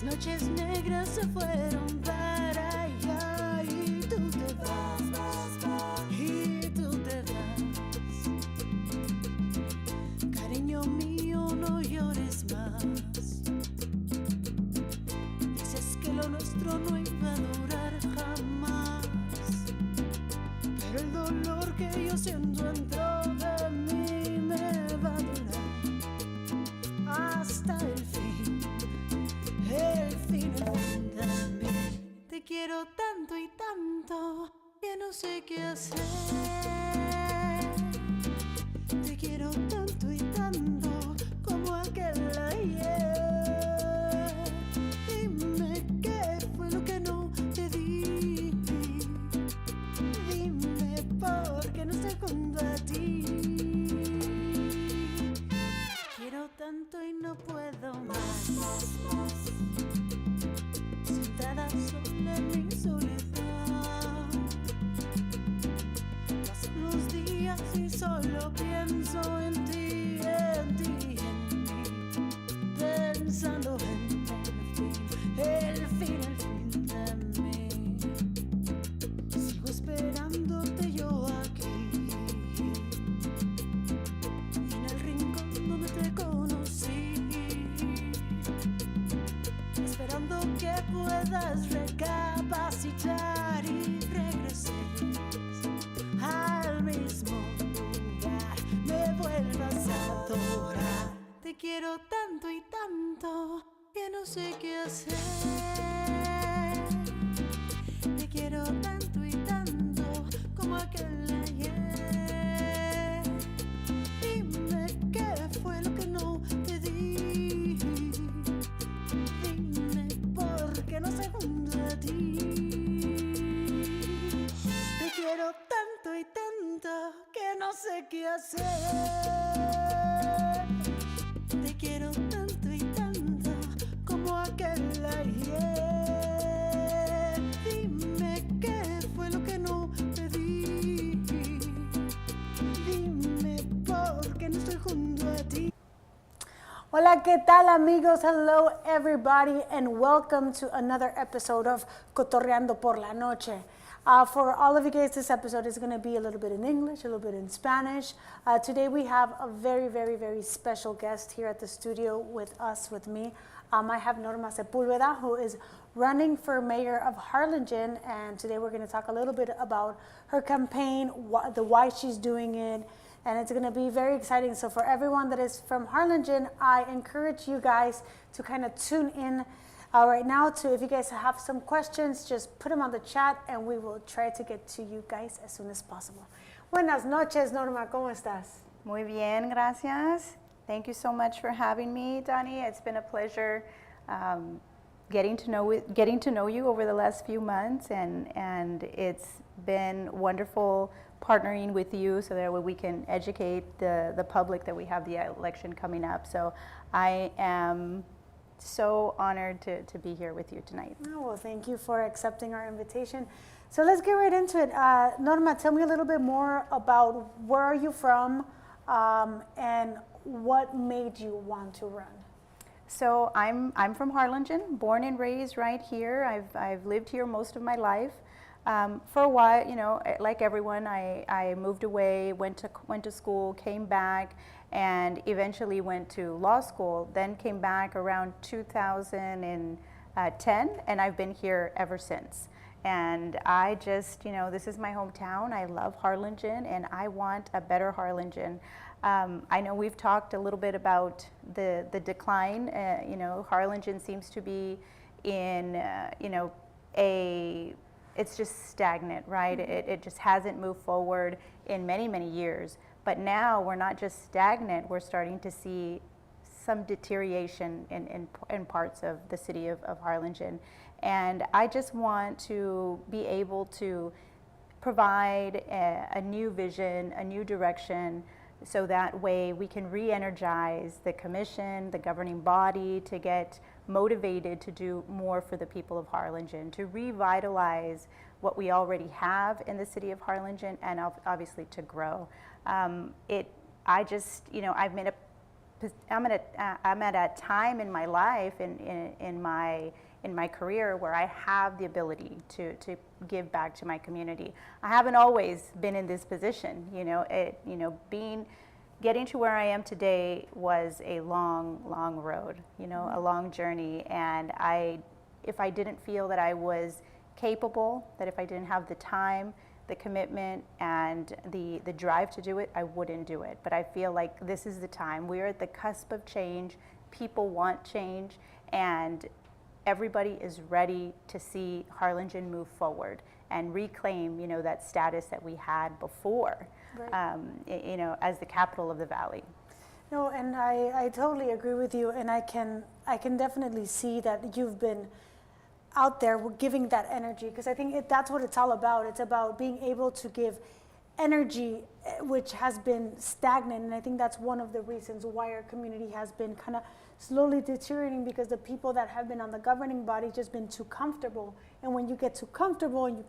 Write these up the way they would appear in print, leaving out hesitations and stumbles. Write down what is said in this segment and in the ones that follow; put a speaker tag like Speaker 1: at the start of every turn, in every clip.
Speaker 1: Noches negras se fueron para allá y tú te vas, y tú te vas. Cariño mío, no llores más. Dices que lo nuestro no iba a durar jamás, pero el dolor que yo siento dentro de mí me va a durar hasta el fin. El fin de mí. Te quiero tanto y tanto que no sé qué hacer. Te quiero tanto y tanto como aquel ayer. Dime qué fue lo que no te di. Dime por qué no estoy junto a ti. Quiero tanto y no puedo más. Sentada sola en mi soledad, pasan los días y solo pienso en ti, en ti, en mí, pensando en el fin de mí. Sigo esperándote yo aquí, en el rincón donde te conocí, esperando que puedas recapacitar y regreses al mismo lugar, me vuelvas a adorar. Te quiero tanto y tanto que no sé qué hacer. Te quiero tanto y tanto como aquel ayer. Dime qué fue lo que no te di. Dime por qué no se junto a ti. Te quiero tanto y tanto que no sé qué hacer. Te quiero tanto y tanto como aquel ayer. Dime qué fue lo que no te di. Dime por qué no estoy junto a ti. Hola, ¿qué tal amigos? Hello everybody and welcome to another episode of Cotorreando por la Noche. For all of you guys, this episode is going to be a little bit in English, a little bit in Spanish. Today we have a very, very, very special guest here at the studio with us, with me. I have Norma Sepulveda, who is running for mayor of Harlingen, and today we're going to talk a little bit about her campaign, why she's doing it, and it's going to be very exciting. So for everyone that is from Harlingen, I encourage you guys to kind of tune in right now. To, if you guys have some questions, just put them on the chat and we will try to get to you guys as soon as possible. Buenas noches, Norma, ¿cómo estás?
Speaker 2: Muy bien, gracias. Thank you so much for having me, Donnie. It's been a pleasure getting to know you over the last few months, and it's been wonderful partnering with you so that we can educate the public that we have the election coming up. So I am so honored to be here with you tonight.
Speaker 1: Oh, well, thank you for accepting our invitation. So let's get right into it. Norma, tell me a little bit more about where are you from and what made you want to run?
Speaker 2: So I'm from Harlingen, born and raised right here. I've lived here most of my life. For a while, you know, like everyone, I moved away, went to school, came back, and eventually went to law school, then came back around 2010, and I've been here ever since. And I just, you know, this is my hometown. I love Harlingen, and I want a better Harlingen. I know we've talked a little bit about the decline. You know, Harlingen seems to be in, you know, it's just stagnant, right? It just hasn't moved forward in many, many years. But now we're not just stagnant, we're starting to see some deterioration in parts of the city of Harlingen. And I just want to be able to provide a new vision, a new direction, so that way we can re-energize the commission, the governing body, to get motivated to do more for the people of Harlingen, to revitalize what we already have in the city of Harlingen, and obviously to grow. I just, you know, I'm at a time in my life, in my career, where I have the ability to give back to my community. I haven't always been in this position, you know. Getting to where I am today was a long road, you know, a long journey. And if I didn't feel that I was capable, that if I didn't have the time, the commitment, and the drive to do it, I wouldn't do it. But I feel like this is the time. We're at the cusp of change. People want change, and everybody is ready to see Harlingen move forward and reclaim, you know, that status that we had before, right. You know, as the capital of the valley.
Speaker 1: No, and I totally agree with you, and I can definitely see that you've been out there giving that energy, because I think that's what it's all about. It's about being able to give energy, which has been stagnant, and I think that's one of the reasons why our community has been kind of slowly deteriorating, because the people that have been on the governing body just been too comfortable. And when you get too comfortable and you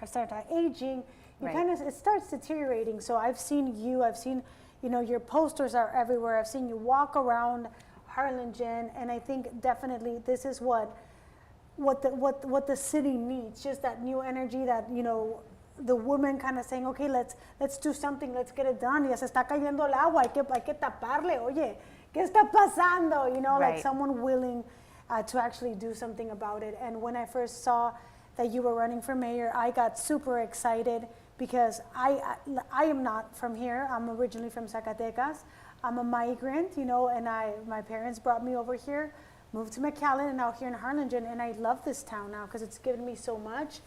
Speaker 1: start aging, you
Speaker 2: right.
Speaker 1: kind of, it starts deteriorating. So I've seen, you know, your posters are everywhere. I've seen you walk around Harlingen, and I think definitely this is what the city needs, just that new energy, that, you know, the women kind of saying, okay, let's do something, let's get it done. Ya se está cayendo el agua, hay que taparle, oye, ¿qué está pasando? You know,
Speaker 2: right.
Speaker 1: like someone willing to actually do something about it. And when I first saw that you were running for mayor, I got super excited, because I am not from here. I'm originally from Zacatecas. I'm a migrant, you know, and my parents brought me over here, moved to McAllen, and now here in Harlingen, and I love this town now because it's given me so much,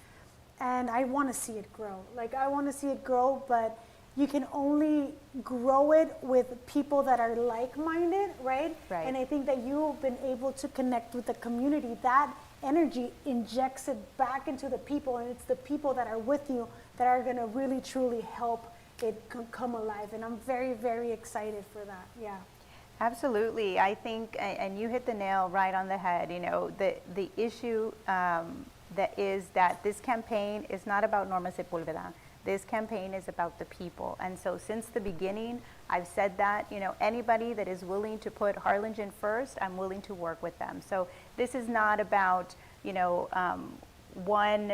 Speaker 1: and I want to see it grow. Like, I want to see it grow, but you can only grow it with people that are like-minded, right?
Speaker 2: Right.
Speaker 1: And I think that you've been able to connect with the community. That energy injects it back into the people, and it's the people that are with you that are going to really, truly help it come alive. And I'm very, very excited for that. Yeah.
Speaker 2: Absolutely. I think, and you hit the nail right on the head, you know, the issue that is that this campaign is not about Norma Sepulveda. This campaign is about the people. And so since the beginning, I've said that, you know, anybody that is willing to put Harlingen first, I'm willing to work with them. So this is not about, you know, one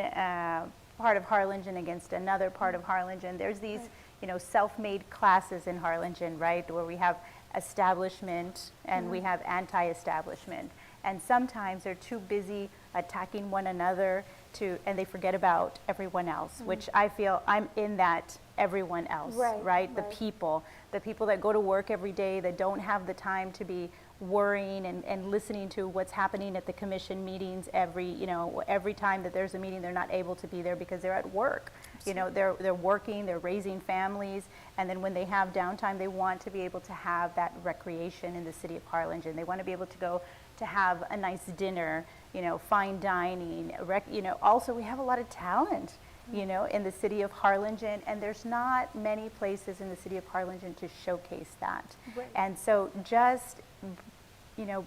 Speaker 2: part of Harlingen against another part of Harlingen. There's these, you know, self-made classes in Harlingen, right, where we have establishment and we have anti-establishment. And sometimes they're too busy attacking one another and they forget about everyone else, which I feel I'm in that everyone else, right? The people that go to work every day, that don't have the time to be worrying and listening to what's happening at the commission meetings every time that there's a meeting, they're not able to be there because they're at work. You know, they're working, they're raising families, and then when they have downtime, they want to be able to have that recreation in the city of Harlingen. They want to be able to go to have a nice dinner, you know, fine dining, also we have a lot of talent, you know, in the city of Harlingen, and there's not many places in the city of Harlingen to showcase that. Right. And so just, you know,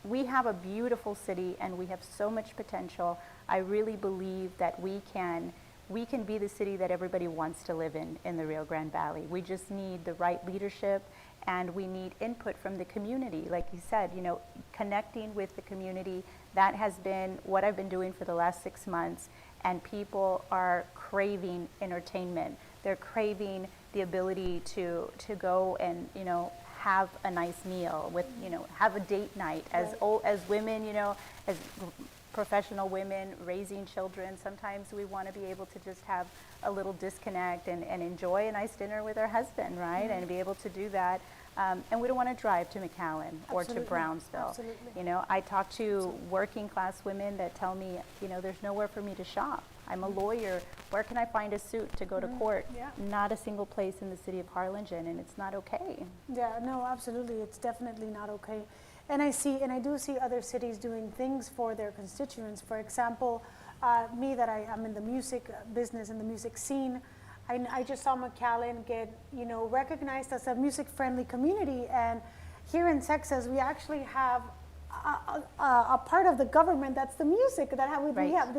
Speaker 2: we have a beautiful city and we have so much potential. I really believe that we can be the city that everybody wants to live in the Rio Grande Valley. We just need the right leadership, and we need input from the community. Like you said, you know, connecting with the community, that has been what I've been doing for the last 6 months, and people are craving entertainment. They're craving the ability to go and, you know, have a nice meal with, you know, have a date night. As women, you know, as professional women raising children, sometimes we want to be able to just have a little disconnect and enjoy a nice dinner with our husband, right? And be able to do that. And we don't want to drive to McAllen or to
Speaker 1: Absolutely.
Speaker 2: Brownsville.
Speaker 1: Absolutely.
Speaker 2: You know, I talk to working class women that tell me, you know, there's nowhere for me to shop. I'm a lawyer. Where can I find a suit to go to court?
Speaker 1: Yeah.
Speaker 2: Not a single place in the city of Harlingen, and it's not okay.
Speaker 1: Yeah, no, absolutely. It's definitely not okay. And I do see other cities doing things for their constituents. For example, me that I'm in the music business, in the music scene, I just saw McAllen get, you know, recognized as a music-friendly community. And here in Texas, we actually have a part of the government that's the music that we have.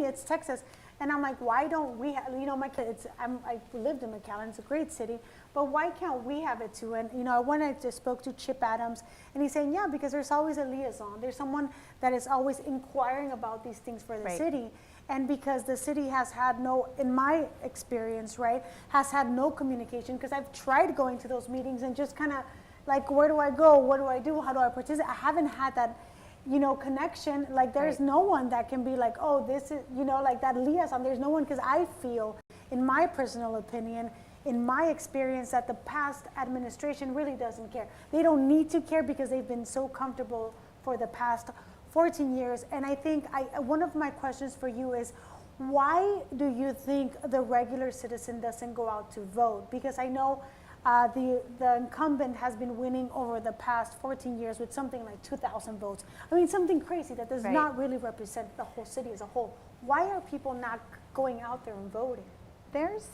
Speaker 1: It's Texas. And I'm like, why don't we have, you know, I lived in McAllen, it's a great city, but why can't we have it too? And, you know, when I just spoke to Chip Adams, and he's saying, yeah, because there's always a liaison. There's someone that is always inquiring about these things for the city. And because the city has had no, in my experience, right, has had no communication, because I've tried going to those meetings and just kind of like, where do I go? What do I do? How do I participate? I haven't had that, you know, connection. Like there's no one that can be like, oh, this is, you know, like that liaison. There's no one, because I feel, in my personal opinion, in my experience, that the past administration really doesn't care. They don't need to care because they've been so comfortable for the past 14 years. And I think one of my questions for you is, why do you think the regular citizen doesn't go out to vote? Because I know the incumbent has been winning over the past 14 years with something like 2,000 votes. I mean, something crazy that does not really represent the whole city as a whole. Why are people not going out there and voting?
Speaker 2: There's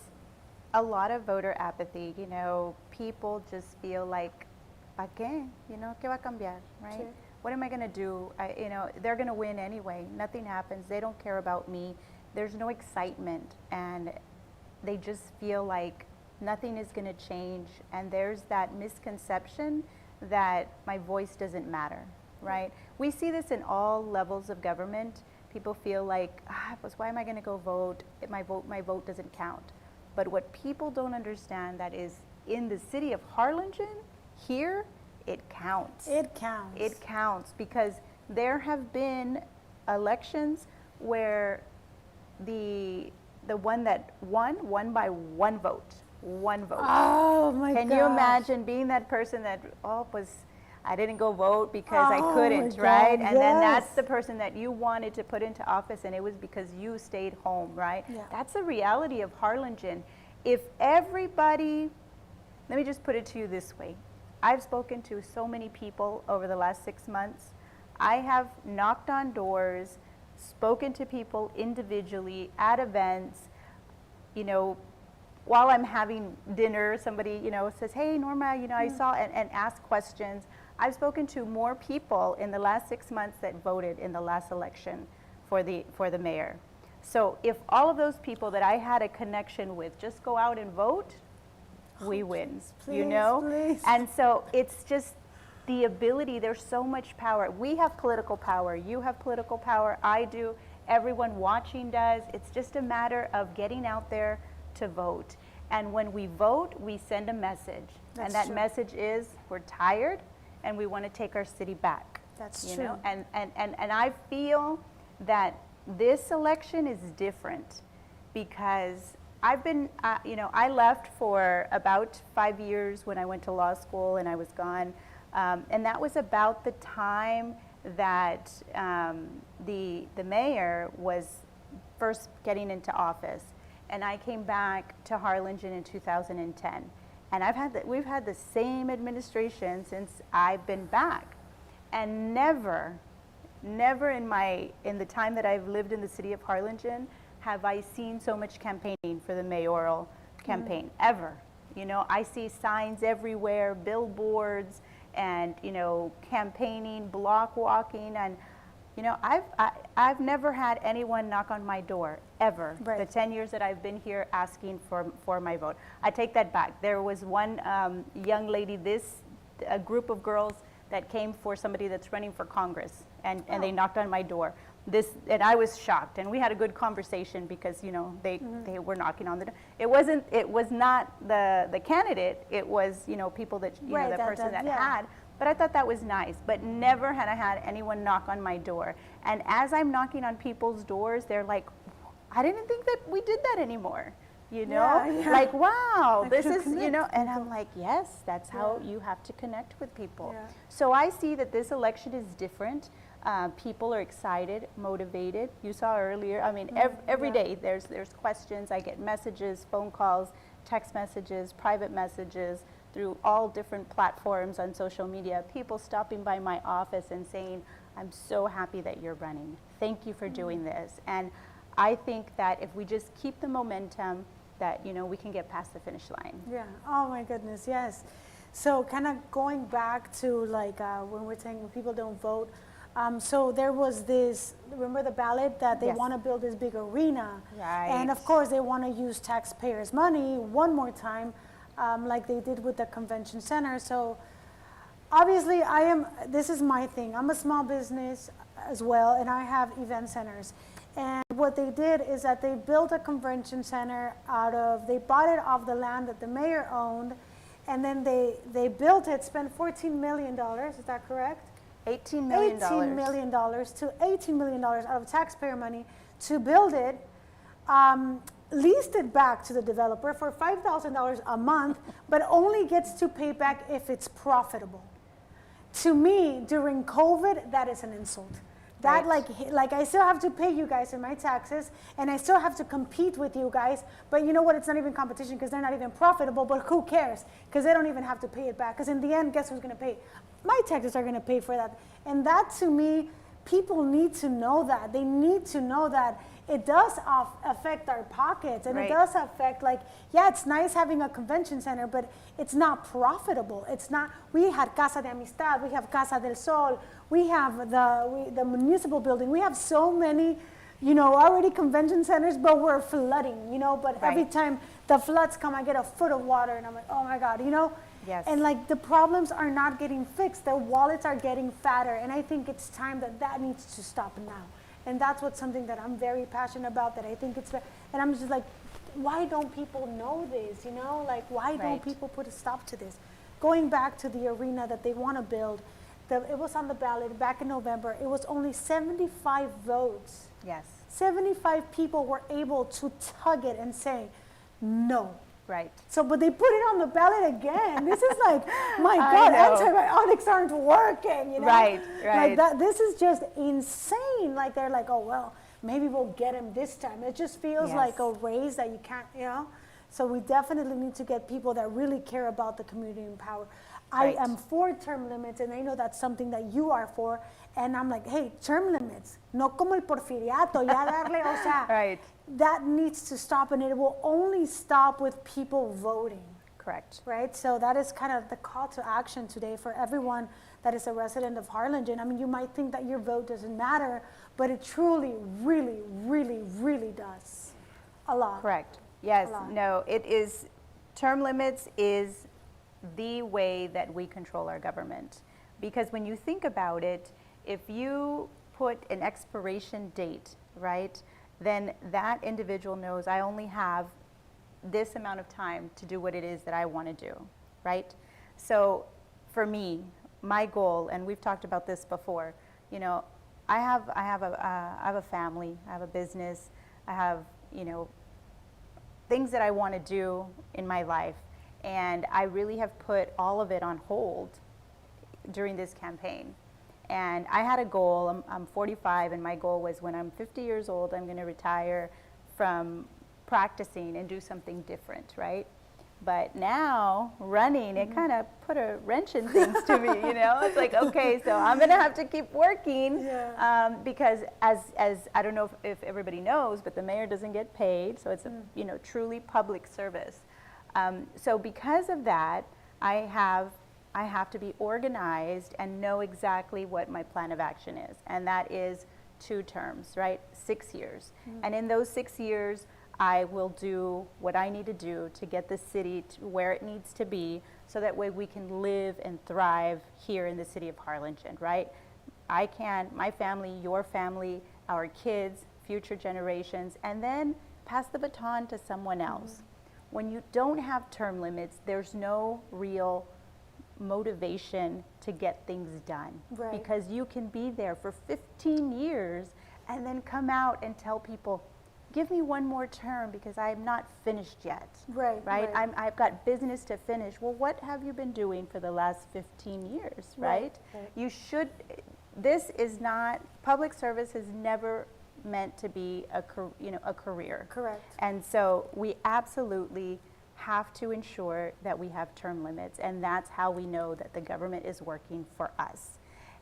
Speaker 2: a lot of voter apathy. You know, people just feel like, ¿pa qué? You know, ¿qué va a cambiar? Right?
Speaker 1: Sure.
Speaker 2: What am I going to do? You know, they're going to win anyway. Nothing happens. They don't care about me. There's no excitement, and they just feel like nothing is going to change. And there's that misconception that my voice doesn't matter, right? We see this in all levels of government. People feel like, why am I going to go vote? My vote doesn't count. But what people don't understand, that is, in the city of Harlingen, here, it counts.
Speaker 1: It counts.
Speaker 2: It counts, because there have been elections where the one that won by one vote. One vote.
Speaker 1: Oh my God.
Speaker 2: Can you imagine being that person that, I didn't go vote because I couldn't, right? And then that's the person that you wanted to put into office, and it was because you stayed home, right?
Speaker 1: Yeah.
Speaker 2: That's the reality of Harlingen. If everybody, let me just put it to you this way. I've spoken to so many people over the last 6 months. I have knocked on doors, spoken to people individually at events, you know, while I'm having dinner, somebody, you know, says, hey, Norma, you know, I saw, and ask questions. I've spoken to more people in the last 6 months that voted in the last election for the mayor. So if all of those people that I had a connection with just go out and vote, we win,
Speaker 1: please,
Speaker 2: you know?
Speaker 1: Please.
Speaker 2: And so it's just the ability, there's so much power. We have political power, you have political power, I do, everyone watching does. It's just a matter of getting out there to vote. And when we vote, we send a message. And that message is, we're tired and we want to take our city back.
Speaker 1: That's true.
Speaker 2: Know? And I feel that this election is different, because I've been, you know, I left for about 5 years when I went to law school, and I was gone. And that was about the time that the mayor was first getting into office. And I came back to Harlingen in 2010. And we've had the same administration since I've been back. And never in the time that I've lived in the city of Harlingen have I seen so much campaigning for the mayoral campaign, ever. You know, I see signs everywhere, billboards, and, you know, campaigning, block walking, and, you know, I've never had anyone knock on my door, ever, the 10 years that I've been here asking for my vote. I take that back. There was one young lady, a group of girls that came for somebody that's running for Congress, and they knocked on my door. And I was shocked, and we had a good conversation, because, you know, they were knocking on the door. It was not the candidate, it was, you know, people that, you know, the person that had. But I thought that was nice. But never had I had anyone knock on my door. And as I'm knocking on people's doors, they're like, I didn't think that we did that anymore. you know?
Speaker 1: Yeah.
Speaker 2: Like, wow,
Speaker 1: Like
Speaker 2: this
Speaker 1: to
Speaker 2: is, you
Speaker 1: connect
Speaker 2: know, and
Speaker 1: people.
Speaker 2: I'm like, yes, that's how
Speaker 1: Yeah.
Speaker 2: you have to connect with people.
Speaker 1: Yeah.
Speaker 2: So I see that this election is different. People are excited, motivated. You saw earlier, I mean, every
Speaker 1: yeah.
Speaker 2: day there's questions. I get messages, phone calls, text messages, private messages through all different platforms on social media. People stopping by my office and saying, I'm so happy that you're running. Thank you for doing this. And I think that if we just keep the momentum, that, you know, we can get past the finish line.
Speaker 1: Yeah. Oh my goodness. Yes. So kind of going back to like when we're saying when people don't vote. So there was this. Remember the ballot that they
Speaker 2: Yes.
Speaker 1: want to build this big arena,
Speaker 2: Right.
Speaker 1: and of course they want to use taxpayers' money one more time, like they did with the convention center. So obviously this is my thing. I'm a small business as well, and I have event centers. And what they did is that they built a convention center they bought it off the land that the mayor owned, and then they built it, spent $14 million, is that correct?
Speaker 2: $18 million.
Speaker 1: $18 million to $18 million out of taxpayer money to build it, leased it back to the developer for $5,000 a month, but only gets to pay back if it's profitable. To me, during COVID, that is an insult. That
Speaker 2: Right.
Speaker 1: like I still have to pay you guys in my taxes, and I still have to compete with you guys, but you know what, it's not even competition because they're not even profitable, but who cares? Because they don't even have to pay it back, because in the end, guess who's gonna pay? My taxes are gonna pay for that. And that, to me, people need to know that. They need to know that it does affect our pockets, and
Speaker 2: Right.
Speaker 1: it does affect, like, yeah, it's nice having a convention center, but it's not profitable. It's not. We had Casa de Amistad, we have Casa del Sol, we have the municipal building. We have so many, you know, already convention centers, but we're flooding, you know. But every
Speaker 2: Right.
Speaker 1: time the floods come, I get a foot of water, and I'm like, oh my God, you know.
Speaker 2: Yes.
Speaker 1: And like the problems are not getting fixed. Their wallets are getting fatter, and I think it's time that needs to stop now. And that's what's something that I'm very passionate about. That I think and I'm just like, why don't people know this? You know, like why don't
Speaker 2: Right.
Speaker 1: people put a stop to this? Going back to the arena that they want to build, it was on the ballot back in November. It was only 75 votes.
Speaker 2: Yes.
Speaker 1: 75 people were able to tug it and say no.
Speaker 2: Right.
Speaker 1: So, but they put it on the ballot again. This is like, my
Speaker 2: I
Speaker 1: God,
Speaker 2: know.
Speaker 1: antibiotics aren't working, you know?
Speaker 2: Right,
Speaker 1: Like
Speaker 2: right.
Speaker 1: that, this is just insane. Like they're like, oh, well, maybe we'll get him this time. It just feels
Speaker 2: Yes.
Speaker 1: like a raise that you can't, you know? So we definitely need to get people that really care about the community in power.
Speaker 2: Right.
Speaker 1: I am for term limits, and I know that's something that you are for. And I'm like, hey, term limits, no como el porfiriato, ya darle, o sea,
Speaker 2: Right.
Speaker 1: that needs to stop, and it will only stop with people voting,
Speaker 2: Correct.
Speaker 1: right? So that is kind of the call to action today for everyone that is a resident of Harlingen. I mean, you might think that your vote doesn't matter, but it truly, really, really, really does a lot.
Speaker 2: Correct. Yes.
Speaker 1: A lot.
Speaker 2: No, it is, term limits is the way that we control our government. Because when you think about it, if you put an expiration date, right, then that individual knows I only have this amount of time to do what it is that I want to do, right? So for me, my goal, and we've talked about this before, you know, I have a family, I have a business, I have, you know, things that I want to do in my life, and I really have put all of it on hold during this campaign. And I had a goal. I'm 45, and my goal was when I'm 50 years old, I'm going to retire from practicing and do something different, right? But now, running, it kind of put a wrench in things to me, you know? It's like, okay, so I'm going to have to keep working, because as I don't know if everybody knows, but the mayor doesn't get paid, so it's a, you know, truly public service. So because of that, I have to be organized and know exactly what my plan of action is, and that is 2 terms, right? 6 years. And in those 6 years, I will do what I need to do to get the city to where it needs to be, so that way we can live and thrive here in the city of Harlingen, right? I can, my family, your family, our kids, future generations, and then pass the baton to someone else. When you don't have term limits, there's no real motivation to get things done,
Speaker 1: Right.
Speaker 2: because you can be there for 15 years and then come out and tell people, give me one more term because I'm not finished yet.
Speaker 1: Right.
Speaker 2: I've got business to finish. Well, what have you been doing for the last 15 years, right? You should, this is not, public service has never meant to be a career.
Speaker 1: Correct.
Speaker 2: And so we absolutely have to ensure that we have term limits, and that's how we know that the government is working for us.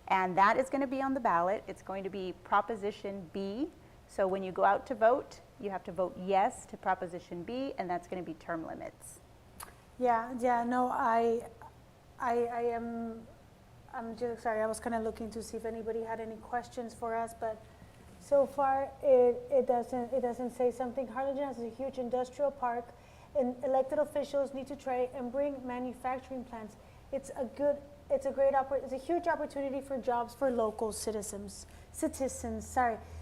Speaker 2: And that is going to be on the ballot. It's going to be Proposition B. So when you go out to vote, you have to vote yes to Proposition B, and that's going to be term limits.
Speaker 1: No, I'm just sorry, I was kind of looking to see if anybody had any questions for us, but so far it doesn't say something. Harlingen has a huge industrial park, and elected officials need to try and bring manufacturing plants. It's a huge opportunity for jobs for local citizens.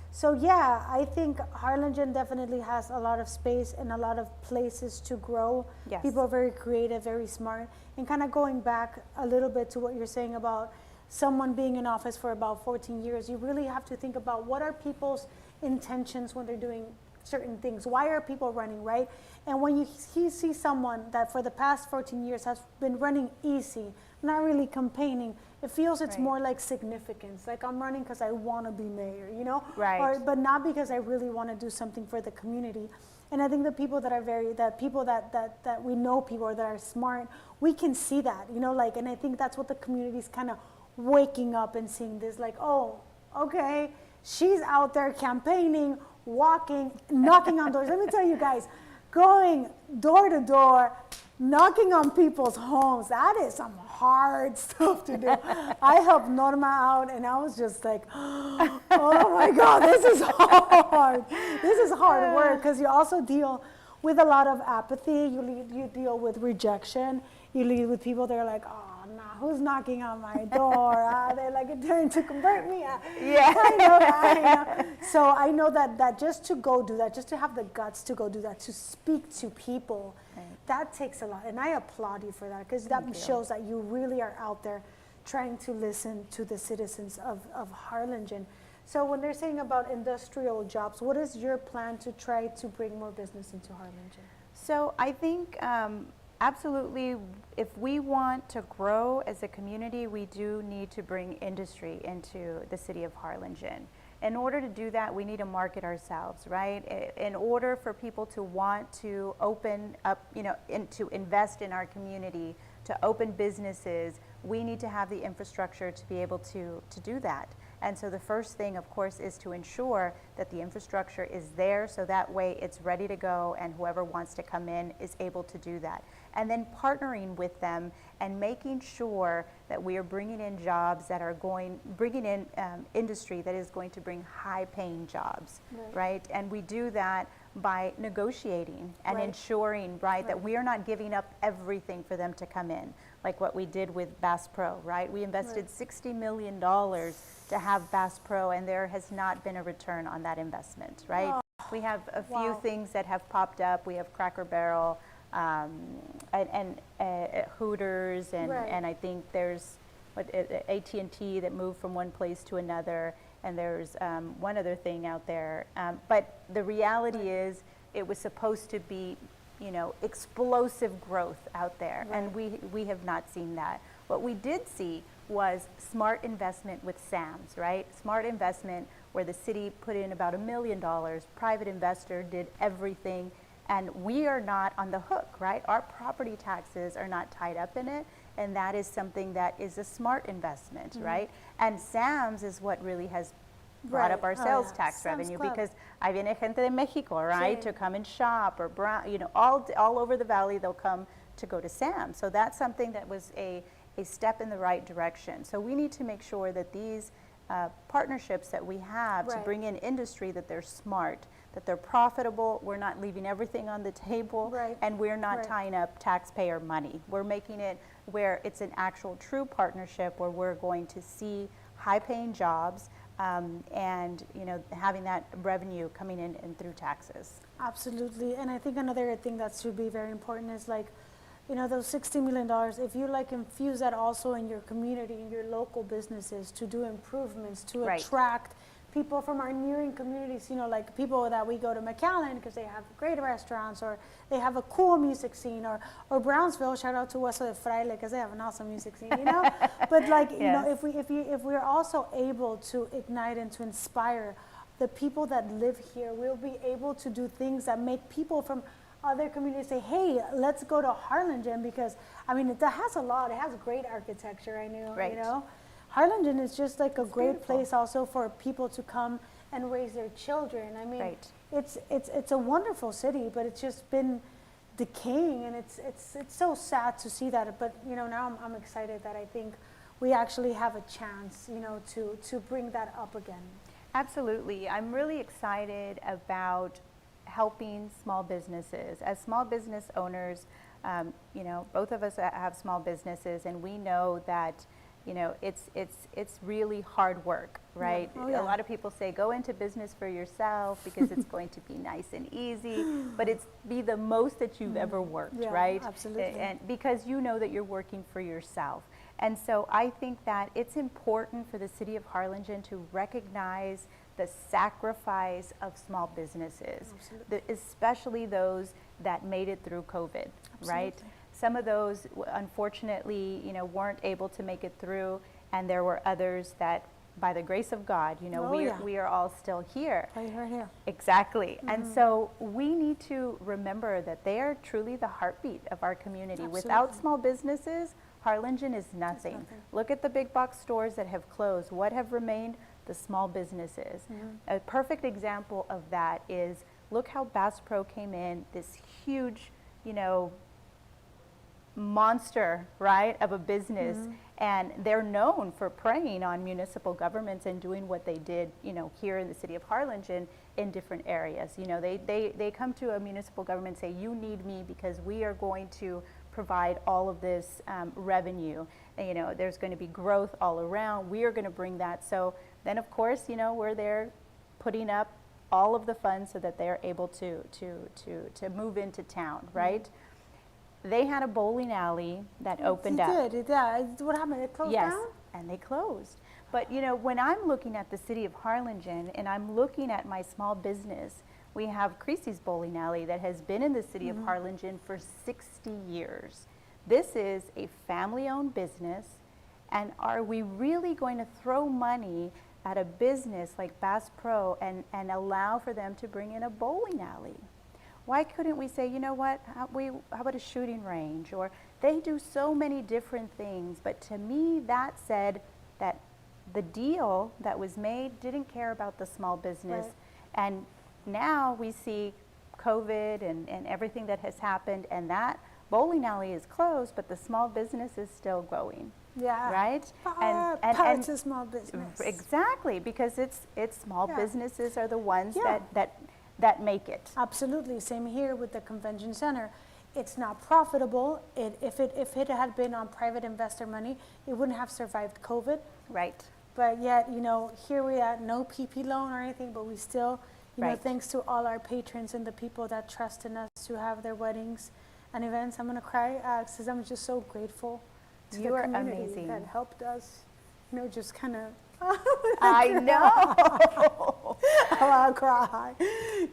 Speaker 1: So yeah, I think Harlingen definitely has a lot of space and a lot of places to grow.
Speaker 2: Yes.
Speaker 1: People are very creative, very smart. And kind of going back a little bit to what you're saying about someone being in office for about 14 years, you really have to think about what are people's intentions when they're doing certain things. Why are people running, right? And when you see someone that for the past 14 years has been running easy, not really campaigning, it feels it's more like significance. Like I'm running because I want to be mayor, you know?
Speaker 2: Right.
Speaker 1: But not because I really want to do something for the community. And I think the people that are that we know people that are smart, we can see that, you know, like, and I think that's what the community's kind of waking up and seeing this, like, oh, okay, she's out there campaigning, walking, knocking on doors. Let me tell you guys, going door to door, knocking on people's homes, that is some hard stuff to do. I helped Norma out, and I was just like, oh my God, this is hard. This is hard work, because you also deal with a lot of apathy. You deal with rejection. You deal with people that are like, oh, nah, who's knocking on my door? They're like, it turned to convert me.
Speaker 2: Yeah.
Speaker 1: I know. So I know that just to go do that, just to have the guts to go do that, to speak to people, that takes a lot. And I applaud you for that, because that shows that you really are out there trying to listen to the citizens of Harlingen. So when they're saying about industrial jobs, what is your plan to try to bring more business into Harlingen?
Speaker 2: So I think absolutely, if we want to grow as a community, we do need to bring industry into the city of Harlingen. In order to do that, we need to market ourselves, right? In order for people to want to open up, you know, to invest in our community, to open businesses, we need to have the infrastructure to be able to do that. And so the first thing, of course, is to ensure that the infrastructure is there, so that way it's ready to go and whoever wants to come in is able to do that. And then partnering with them and making sure that we are bringing in jobs that are bringing in industry that is going to bring high-paying jobs, right? And we do that by negotiating and ensuring, that we are not giving up everything for them to come in, like what we did with Bass Pro, right? We invested $60 million to have Bass Pro, and there has not been a return on that investment, right? Oh. We have a few things that have popped up. We have Cracker Barrel, and Hooters, and I think there's AT&T that moved from one place to another, and there's one other thing out there. But the reality is, it was supposed to be, you know, explosive growth out there, and we have not seen that. What we did see was smart investment with Sam's, right? Smart investment where the city put in about $1 million, private investor did everything, and we are not on the hook, right? Our property taxes are not tied up in it, and that is something that is a smart investment, right? And Sam's is what really has brought up our sales tax revenue, because ahí viene gente de Mexico, right, to come and shop, or you know, all over the valley they'll come to go to Sam's. So that's something that was a step in the right direction. So we need to make sure that these partnerships that we have to bring in industry, that they're smart, that they're profitable, we're not leaving everything on the table, and we're not tying up taxpayer money. We're making it where it's an actual true partnership where we're going to see high-paying jobs, and you know, having that revenue coming in and through taxes.
Speaker 1: Absolutely. And I think another thing that should be very important is, like, you know, those $60 million, if you like infuse that also in your community, in your local businesses, to do improvements, to attract people from our nearing communities, like people that we go to McAllen because they have great restaurants, or they have a cool music scene, or Brownsville, shout out to Hueso de Fraile because they have an awesome music scene, But like,
Speaker 2: Yes.
Speaker 1: if we're also able to ignite and to inspire the people that live here, we'll be able to do things that make people from other communities say, hey, let's go to Harlingen, because I mean, it has great architecture, I know,
Speaker 2: Right.
Speaker 1: Harlingen is just like a great
Speaker 2: beautiful.
Speaker 1: place also for people to come and raise their children. I mean,
Speaker 2: Right.
Speaker 1: it's a wonderful city, but it's just been decaying, and it's so sad to see that. But now I'm excited that I think we actually have a chance, to bring that up again.
Speaker 2: Absolutely. I'm really excited about helping small businesses. As small business owners, both of us have small businesses, and we know that, it's really hard work, right?
Speaker 1: Oh, yeah.
Speaker 2: A lot of people say go into business for yourself because it's going to be nice and easy, but it's be the most that you've ever worked,
Speaker 1: Yeah,
Speaker 2: right?
Speaker 1: absolutely.
Speaker 2: And because you know that you're working for yourself. And so I think that it's important for the city of Harlingen to recognize the sacrifice of small businesses, especially those that made it through COVID, right?
Speaker 1: Absolutely.
Speaker 2: Some of those, unfortunately, weren't able to make it through, and there were others that, by the grace of God, we are all still here.
Speaker 1: Right here.
Speaker 2: Exactly. And so we need to remember that they are truly the heartbeat of our community.
Speaker 1: Absolutely.
Speaker 2: Without small businesses, Harlingen is nothing. Look at the big box stores that have closed. What have remained? The small businesses. A perfect example of that is, look how Bass Pro came in, this huge, monster, right, of a business, and they're known for preying on municipal governments and doing what they did, here in the city of Harlingen in different areas. They come to a municipal government and say, you need me because we are going to provide all of this revenue. And, there's going to be growth all around. We are going to bring that. So then, of course, we're there putting up all of the funds so that they're able to move into town, right? They had a bowling alley that opened up.
Speaker 1: Yeah. What happened? It closed down?
Speaker 2: Yes, and they closed. But when I'm looking at the city of Harlingen and I'm looking at my small business, we have Creasy's Bowling Alley that has been in the city of Harlingen for 60 years. This is a family-owned business, and are we really going to throw money at a business like Bass Pro and allow for them to bring in a bowling alley? Why couldn't we say, you know what, how about a shooting range? Or they do so many different things, but to me that said that the deal that was made didn't care about the small business.
Speaker 1: Right.
Speaker 2: And now we see COVID and everything that has happened, and that bowling alley is closed, but the small business is still going.
Speaker 1: Yeah.
Speaker 2: Right?
Speaker 1: Parts of small business.
Speaker 2: Exactly, because it's small businesses are the ones
Speaker 1: Yeah.
Speaker 2: that make it.
Speaker 1: Absolutely. Same here with the convention center. It's not profitable. If it had been on private investor money, it wouldn't have survived COVID.
Speaker 2: Right.
Speaker 1: But yet, here we are, no PP loan or anything, but we still,
Speaker 2: Right.
Speaker 1: thanks to all our patrons and the people that trust in us to have their weddings and events. I'm going to cry because I'm just so grateful to
Speaker 2: You
Speaker 1: the
Speaker 2: are
Speaker 1: community
Speaker 2: amazing.
Speaker 1: that helped us, just kind of.
Speaker 2: I know.
Speaker 1: I'll cry.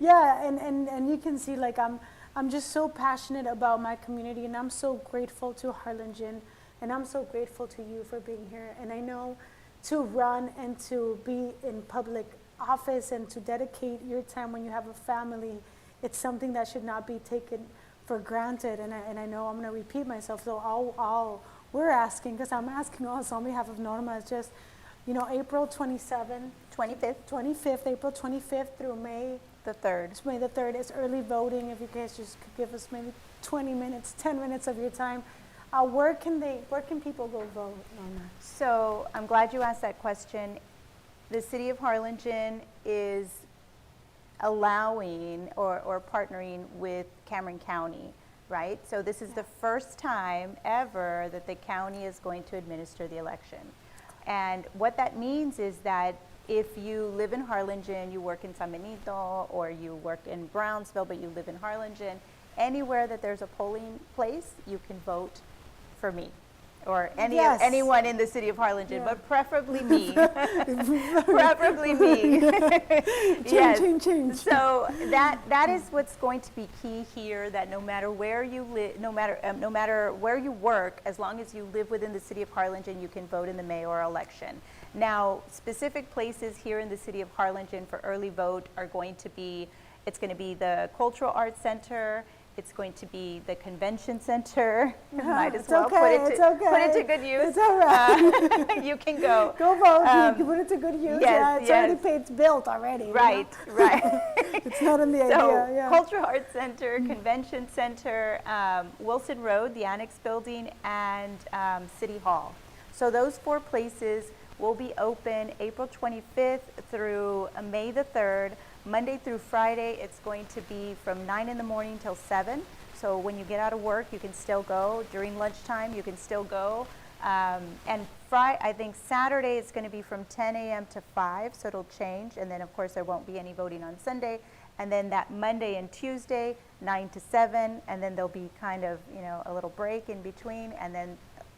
Speaker 1: Yeah, and you can see, like, I'm just so passionate about my community, and I'm so grateful to Harlingen, and I'm so grateful to you for being here. And I know to run and to be in public office and to dedicate your time when you have a family, it's something that should not be taken for granted. And I know I'm going to repeat myself, so all we're asking, because I'm asking also on behalf of Norma, is just, April 27th,
Speaker 2: 25th,
Speaker 1: April 25th through May
Speaker 2: the 3rd.
Speaker 1: It's May the 3rd. It's early voting. If you guys just could give us maybe 20 minutes, 10 minutes of your time. Where can people go vote, Norma?
Speaker 2: So I'm glad you asked that question. The city of Harlingen is allowing or partnering with Cameron County, right? So this is the first time ever that the county is going to administer the election. And what that means is that if you live in Harlingen, you work in San Benito, or you work in Brownsville, but you live in Harlingen, anywhere that there's a polling place, you can vote for me. or
Speaker 1: Yes.
Speaker 2: anyone in the city of Harlingen, but preferably me. Preferably me.
Speaker 1: Change.
Speaker 2: So that is what's going to be key here. That no matter where you live, no matter where you work, as long as you live within the city of Harlingen, you can vote in the mayoral election. Now, specific places here in the city of Harlingen for early vote are going to be. It's going to be the Cultural Arts Center. It's going to be the Convention Center. Might as well put it to good use.
Speaker 1: It's all right.
Speaker 2: You can go.
Speaker 1: Go vote. You can put it to good use.
Speaker 2: Yes,
Speaker 1: It's already paid. It's built already.
Speaker 2: Right, right.
Speaker 1: It's not in the idea. Yeah.
Speaker 2: Cultural Arts Center, Convention Center, Wilson Road, the Annex Building, and City Hall. So those 4 places will be open April 25th through May the 3rd. Monday through Friday, it's going to be from 9 in the morning till 7. So when you get out of work, you can still go. During lunchtime, you can still go. And I think Saturday it's going to be from 10 a.m. to 5, so it'll change. And then, of course, there won't be any voting on Sunday. And then that Monday and Tuesday, 9 to 7. And then there'll be kind of, a little break in between. And then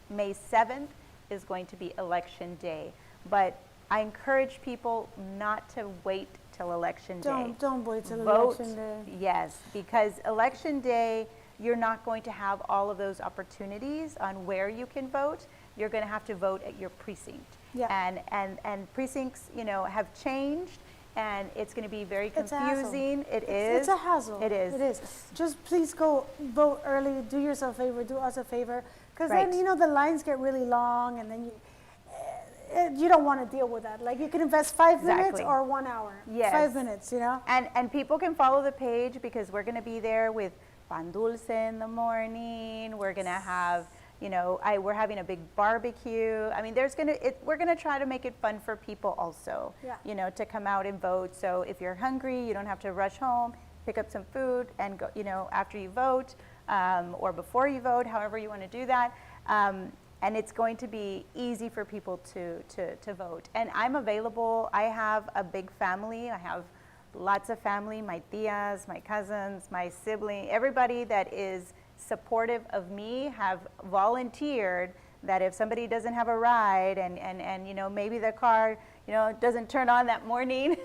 Speaker 2: May 7th is going to be Election Day. But I encourage people not to wait till Election Day.
Speaker 1: Don't wait till
Speaker 2: Vote,
Speaker 1: Election Day.
Speaker 2: yes, because Election Day, you're not going to have all of those opportunities on where you can vote. You're going to have to vote at your precinct.
Speaker 1: Yeah.
Speaker 2: And precincts, have changed, and it's going to be very
Speaker 1: It's a hassle.
Speaker 2: confusing.
Speaker 1: It's a hassle.
Speaker 2: It is.
Speaker 1: It is. Just please go vote early. Do yourself a favor. Do us a favor. Because
Speaker 2: Right.
Speaker 1: then, the lines get really long, and then you don't want to deal with that. Like, you can invest 5 minutes
Speaker 2: Exactly.
Speaker 1: or 1 hour.
Speaker 2: Yes.
Speaker 1: 5 minutes,
Speaker 2: And people can follow the page because we're going to be there with pan dulce in the morning. We're going to have, we're having a big barbecue. I mean, we're going to try to make it fun for people also, to come out and vote. So if you're hungry, you don't have to rush home, pick up some food and go, after you vote or before you vote, however you want to do that. And it's going to be easy for people to vote. And I'm available. I have a big family. I have lots of family, my tias, my cousins, my sibling, everybody that is supportive of me have volunteered that if somebody doesn't have a ride and maybe their car, doesn't turn on that morning,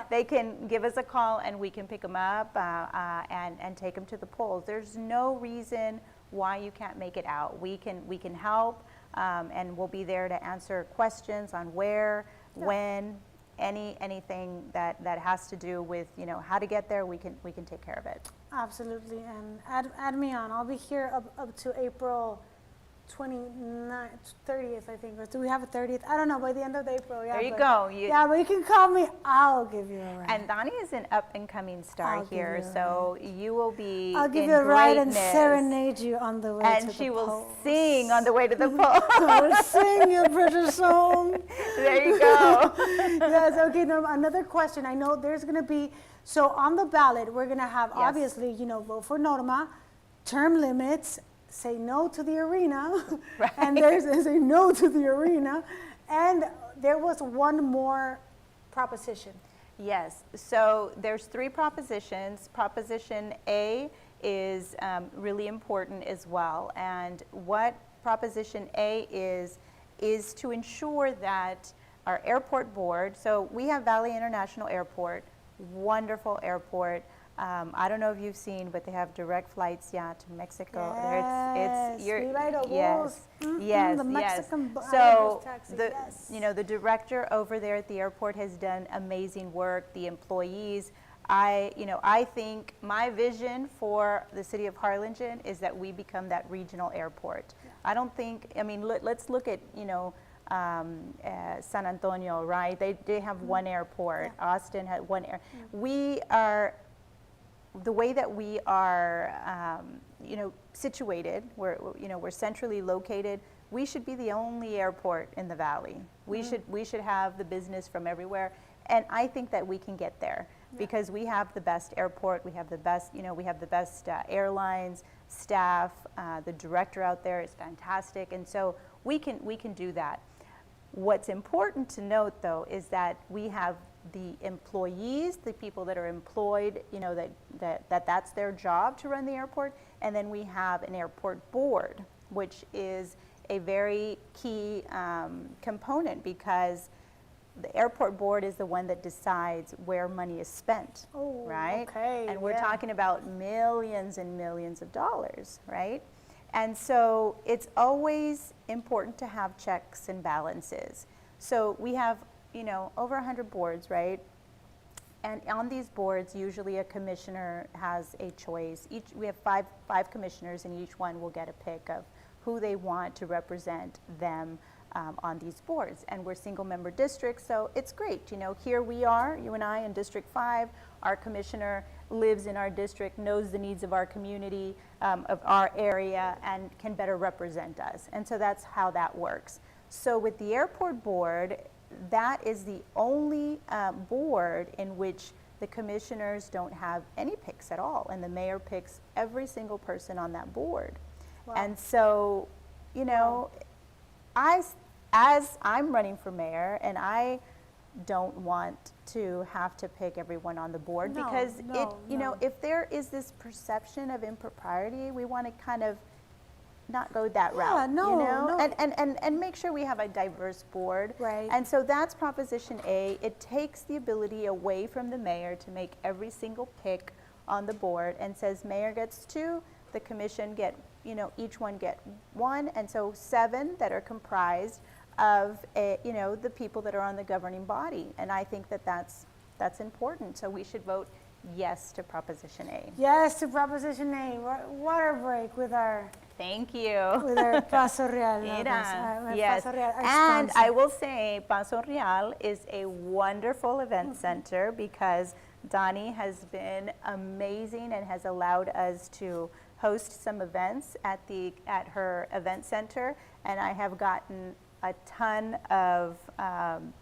Speaker 2: they can give us a call and we can pick them up and take them to the polls. There's no reason why you can't make it out. We can help, and we'll be there to answer questions on where, when, anything that has to do with how to get there. We can take care of it.
Speaker 1: Absolutely. And add me on. I'll be here up to April 29th, 30th, I think. Or do we have a 30th? I don't know, by the end of April. Yeah,
Speaker 2: there you go.
Speaker 1: But you can call me. I'll give you a ride.
Speaker 2: And Donnie is an up-and-coming star here, so you will be
Speaker 1: I'll give
Speaker 2: in
Speaker 1: you a ride and
Speaker 2: greatness.
Speaker 1: serenade you on the way to the
Speaker 2: And she will
Speaker 1: polls.
Speaker 2: sing on the way to the poll.
Speaker 1: I'll sing you a British song.
Speaker 2: There you go.
Speaker 1: Yes, okay, Norma, another question. I know there's going to be, so on the ballot, we're going to have, obviously, vote for Norma, term limits, say no to the arena,
Speaker 2: Right.
Speaker 1: and there's say no to the arena, and there was one more proposition.
Speaker 2: Yes, so there's 3 propositions. Proposition A is really important as well, and what Proposition A is to ensure that our airport board, so we have Valley International Airport, wonderful airport. I don't know if you've seen, but they have direct flights, to Mexico.
Speaker 1: Yes,
Speaker 2: Yes,
Speaker 1: the Mexican
Speaker 2: So
Speaker 1: taxi,
Speaker 2: the director over there at the airport has done amazing work. The employees, I think my vision for the city of Harlingen is that we become that regional airport. I don't think. Let's look at San Antonio, right? They have one airport. Austin had one air. We are. The way that we are, situated, we're centrally located. We should be the only airport in the valley. We should have the business from everywhere, and I think that we can get there because we have the best airport. We have the best, we have the best airlines, staff. The director out there is fantastic, and so we can do that. What's important to note, though, is that we have the employees, the people that are employed, that's their job to run the airport, and then we have an airport board, which is a very key component, because the airport board is the one that decides where money is spent, right?
Speaker 1: Okay,
Speaker 2: and we're talking about millions and millions of dollars, right? And so it's always important to have checks and balances. So we have, over 100 boards, right? And on these boards, usually a commissioner has a choice. We have five commissioners, and each one will get a pick of who they want to represent them on these boards. And we're single member districts, so it's great. Here we are, you and I in District 5, our commissioner lives in our district, knows the needs of our community, of our area, and can better represent us. And so that's how that works. So with the airport board, that is the only board in which the commissioners don't have any picks at all, and the mayor picks every single person on that board.
Speaker 1: Wow.
Speaker 2: And so, as I'm running for mayor, and I don't want to have to pick everyone on the board, because if there is this perception of impropriety, we want to kind of not go that route, and make sure we have a diverse board.
Speaker 1: Right.
Speaker 2: And so that's Proposition A. It takes the ability away from the mayor to make every single pick on the board, and says mayor gets 2, the commission get, each one get 1, and so 7 that are comprised of, the people that are on the governing body. And I think that that's important. So we should vote yes to Proposition A.
Speaker 1: Yes to Proposition A. Water break with our...
Speaker 2: Thank you.
Speaker 1: With our Paso Real.
Speaker 2: Yes.
Speaker 1: Paso Real,
Speaker 2: And I will say Paso Real is a wonderful event center, because Donnie has been amazing and has allowed us to host some events at her event center, and I have gotten a ton of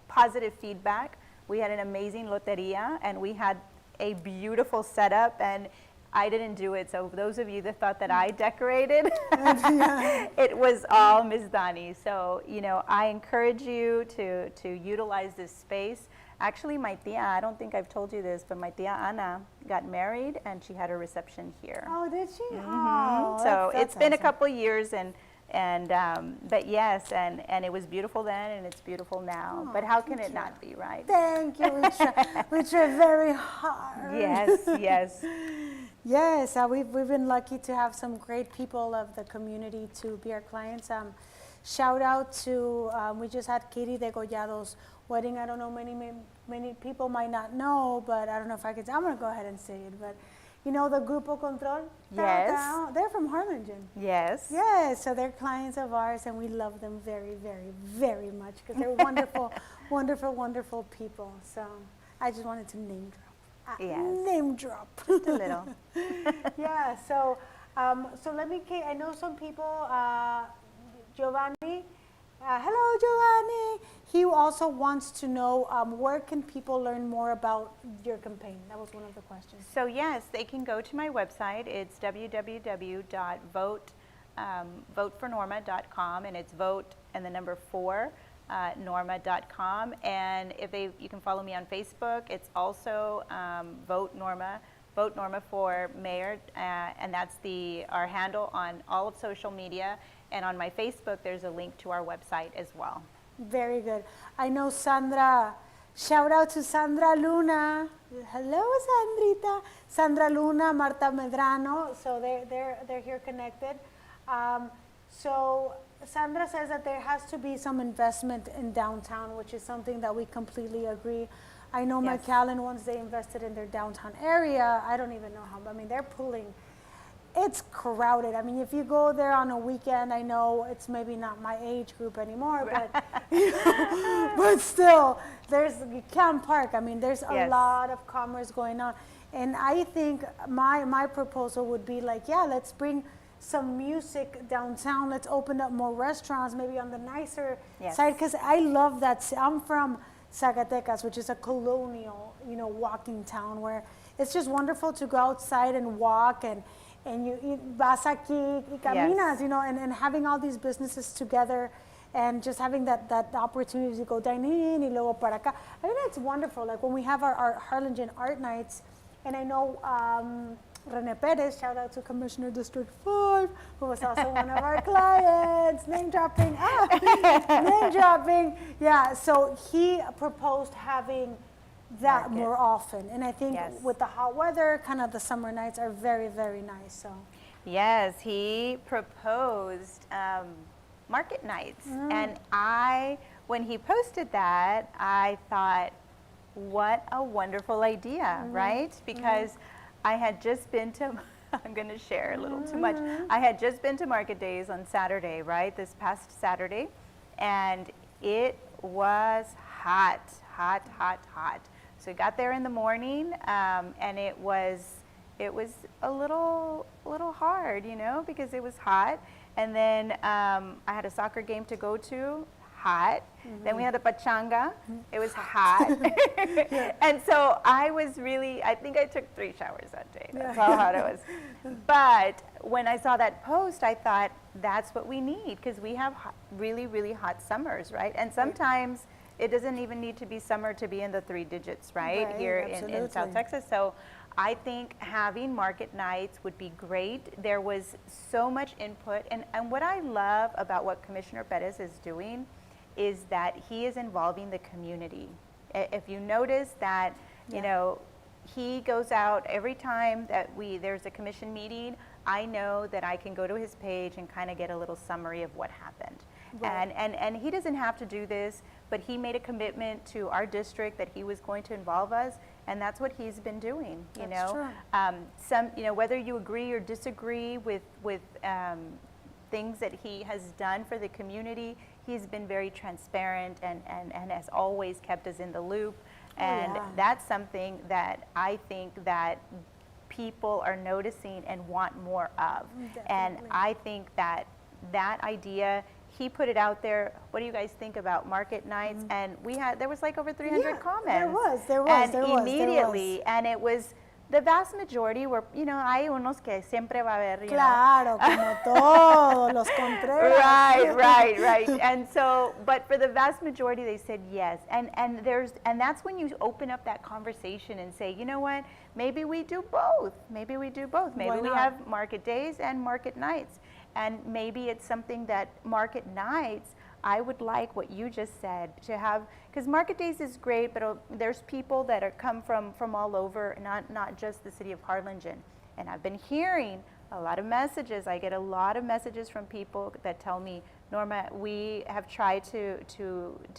Speaker 2: positive feedback. We had an amazing loteria, and we had a beautiful setup, and I didn't do it, so those of you that thought that I decorated, it was all Ms. Donnie. So, I encourage you to utilize this space. Actually, my tia, I don't think I've told you this, but my tia Ana got married, and she had her reception here.
Speaker 1: Oh, did she?
Speaker 2: Mm-hmm.
Speaker 1: Oh,
Speaker 2: so
Speaker 1: that's
Speaker 2: it's been
Speaker 1: awesome.
Speaker 2: a couple years, but yes, and it was beautiful then, and it's beautiful now.
Speaker 1: Oh,
Speaker 2: but how can it not be, right?
Speaker 1: Thank you. We try very hard.
Speaker 2: Yes, yes.
Speaker 1: Yes, we've been lucky to have some great people of the community to be our clients. Shout out to, we just had Katie Degollado's wedding. I don't know, many people might not know, but I don't know if I could, I'm gonna go ahead and say it, but the Grupo Control?
Speaker 2: Yes.
Speaker 1: They're from Harlingen.
Speaker 2: Yes.
Speaker 1: Yes, so they're clients of ours, and we love them very, very, very much, because they're wonderful, wonderful, wonderful people. So I just wanted to name drop.
Speaker 2: Yes.
Speaker 1: Name drop.
Speaker 2: Just a little.
Speaker 1: Yeah, so let me, I know some people, Giovanni, hello Giovanni. He also wants to know where can people learn more about your campaign? That was one of the questions.
Speaker 2: So yes, they can go to my website. It's www.votefornorma.com, and it's vote and the number 4. Norma.com, and you can follow me on Facebook. It's also Vote Norma for Mayor, and that's our handle on all of social media. And on my Facebook, there's a link to our website as well.
Speaker 1: Very good. I know Sandra. Shout out to Sandra Luna. Hello, Sandrita. Sandra Luna, Marta Medrano. So they're here connected. So Sandra says that there has to be some investment in downtown, which is something that we completely agree. I know
Speaker 2: Yes.
Speaker 1: McAllen, once they invested in their downtown area, I don't even know how, they're pulling, it's crowded. If you go there on a weekend, I know it's maybe not my age group anymore, but but still, you can't park. There's a
Speaker 2: Yes.
Speaker 1: lot of commerce going on. And I think my proposal would be like, let's bring some music downtown. Let's open up more restaurants, maybe on the nicer side, because I love that. I'm from Zacatecas, which is a colonial, walking town, where it's just wonderful to go outside and walk, and you vas aquí y caminas, and having all these businesses together, and just having that opportunity to go dine in y luego para acá. I think that's wonderful. Like when we have our Harlingen art nights, and I know Rene Perez, shout out to Commissioner District 5, who was also one of our clients. Name dropping. Name dropping. Yeah, so he proposed having that more often. And I think with the hot weather, kind of the summer nights are very, very nice. So.
Speaker 2: Yes, he proposed market nights. And when he posted that, I thought, what a wonderful idea, right? Because I had just been to, I'm going to share a little too much. I had just been to Market Days on Saturday, right? This past Saturday. And it was hot, hot, hot, hot. So we got there in the morning, and it was a little hard, you know, because it was hot. And then I had a soccer game to go to, hot. Then we had a pachanga. It was hot. And so I think I took 3 showers that day. That's how hot it was. But when I saw that post, I thought, that's what we need, because we have really, really hot summers, right? And sometimes it doesn't even need to be summer to be in the 3 digits, right? Here in South Texas. So I think having market nights would be great. There was so much input. And what I love about what Commissioner Perez is doing is that he is involving the community. If you notice that, you know, he goes out every time that there's a commission meeting, I know that I can go to his page and kind of get a little summary of what happened. Right. And he doesn't have to do this, but he made a commitment to our district that he was going to involve us, and that's what he's been doing. You
Speaker 1: that's
Speaker 2: know,
Speaker 1: true.
Speaker 2: You know, whether you agree or disagree with things that he has done for the community, he's been very transparent and has always kept us in the loop. And that's something that I think that people are noticing and want more of. Definitely. And I think that idea, he put it out there. What do you guys think about market nights? And there was like over 300 comments.
Speaker 1: There was.
Speaker 2: Immediately, and it was, the vast majority were, you know, hay unos que siempre va a haber, you
Speaker 1: know. Como todos los Contreras.
Speaker 2: Right. And so, but for the vast majority, they said yes. And that's when you open up that conversation and say, you know what, maybe we do both. Maybe we have market days and market nights. And maybe it's something that market nights, I would like what you just said, to have, because market days is great, but there's people that come from all over, not just the city of Harlingen. And I've been hearing a lot of messages. I get a lot of messages from people that tell me, Norma, we have tried to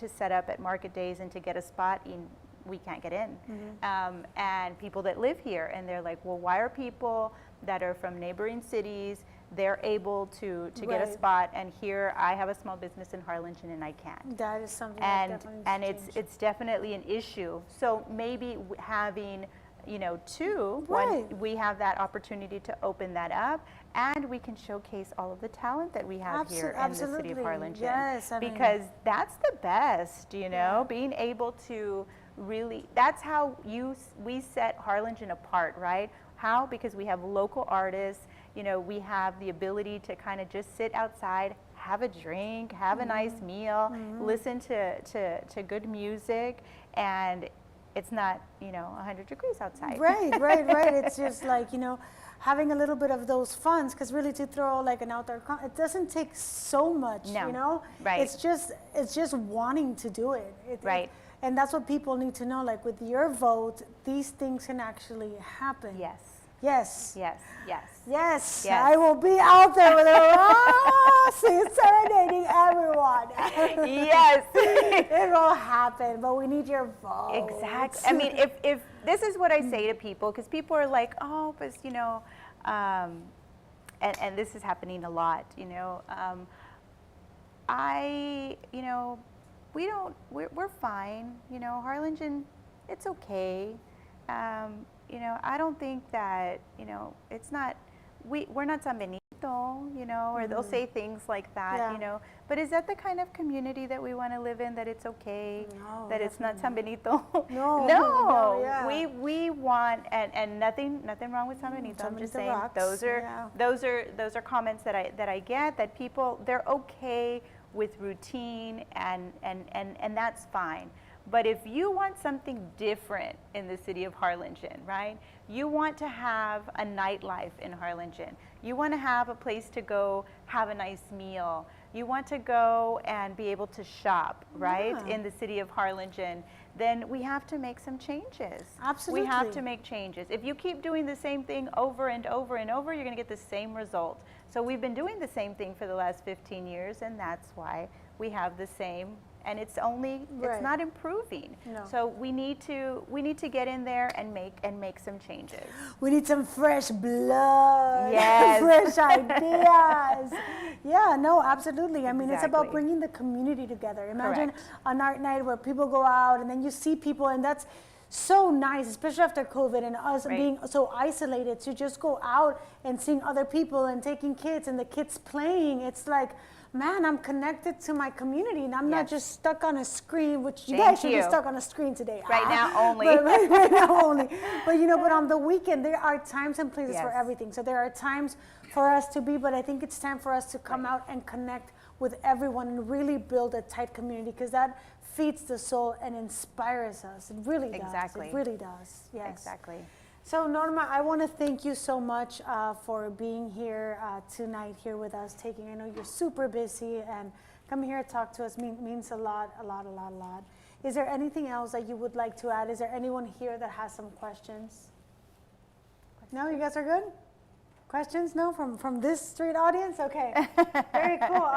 Speaker 2: set up at market days and to get a spot in, we can't get in. And people that live here, and they're like, well, why are people that are from neighboring cities, they're able to get a spot, and here I have a small business in Harlingen and I can't.
Speaker 1: That is something
Speaker 2: it's definitely an issue. So maybe having, you know, 2, we have that opportunity to open that up, and we can showcase all of the talent that we have here in the city of Harlingen.
Speaker 1: Yes,
Speaker 2: because that's the best, you know, being able to really, that's how we set Harlingen apart, right? How? Because we have local artists. You know, we have the ability to kind of just sit outside, have a drink, have a nice meal, listen to good music, and it's not, you know, 100 degrees outside.
Speaker 1: Right. It's just like, you know, having a little bit of those funds, because really to throw like an outdoor, it doesn't take so much, you know?
Speaker 2: Right.
Speaker 1: It's just wanting to do it.
Speaker 2: Right.
Speaker 1: And that's what people need to know, like with your vote, these things can actually happen. Yes. I will be out there with a serenading everyone.
Speaker 2: Yes.
Speaker 1: It will happen, but we need your vote.
Speaker 2: Exactly. I mean, if this is what I say to people, because people are like, oh, but you know, and this is happening a lot, you know, you know, we're fine, you know, Harlingen, it's okay. You know, I don't think that, you know, it's not, we're not San Benito, you know, or they'll say things like that, you know, but is that the kind of community that we want to live in, that it's okay, that it's not San Benito? No. We want, and nothing wrong with San Benito. I'm just saying those are comments that I get, that people, they're okay with routine, and that's fine. But if you want something different in the city of Harlingen, right? You want to have a nightlife in Harlingen. You want to have a place to go have a nice meal. You want to go and be able to shop, right, in the city of Harlingen. Then we have to make some changes.
Speaker 1: Absolutely.
Speaker 2: We have to make changes. If you keep doing the same thing over and over and over, you're going to get the same result. So we've been doing the same thing for the last 15 years, and that's why we have the same. And it's only, it's not improving.
Speaker 1: No.
Speaker 2: So we need to get in there and make some changes.
Speaker 1: We need some fresh blood.
Speaker 2: Yes.
Speaker 1: Fresh ideas. Yeah, no, absolutely. I mean, it's about
Speaker 2: Exactly.
Speaker 1: bringing the community together. Imagine
Speaker 2: Correct.
Speaker 1: an art night where people go out and then you see people, and that's so nice, especially after COVID and us being so isolated, to just go out and seeing other people and taking kids and the kids playing. It's like, man, I'm connected to my community and I'm not just stuck on a screen, which you guys should be stuck on a screen today.
Speaker 2: Right now only.
Speaker 1: Right now only. But you know, but on the weekend, there are times and places for everything. So there are times for us to be, but I think it's time for us to come out and connect with everyone and really build a tight community, because that feeds the soul and inspires us. It really does.
Speaker 2: Exactly.
Speaker 1: It really does. Yes.
Speaker 2: Exactly.
Speaker 1: So Norma, I want to thank you so much for being here tonight here with us. I know you're super busy, and coming here to talk to us means a lot, a lot, a lot, a lot. Is there anything else that you would like to add? Is there anyone here that has some questions? No, you guys are good? Questions? No, from this street audience? Okay, very cool.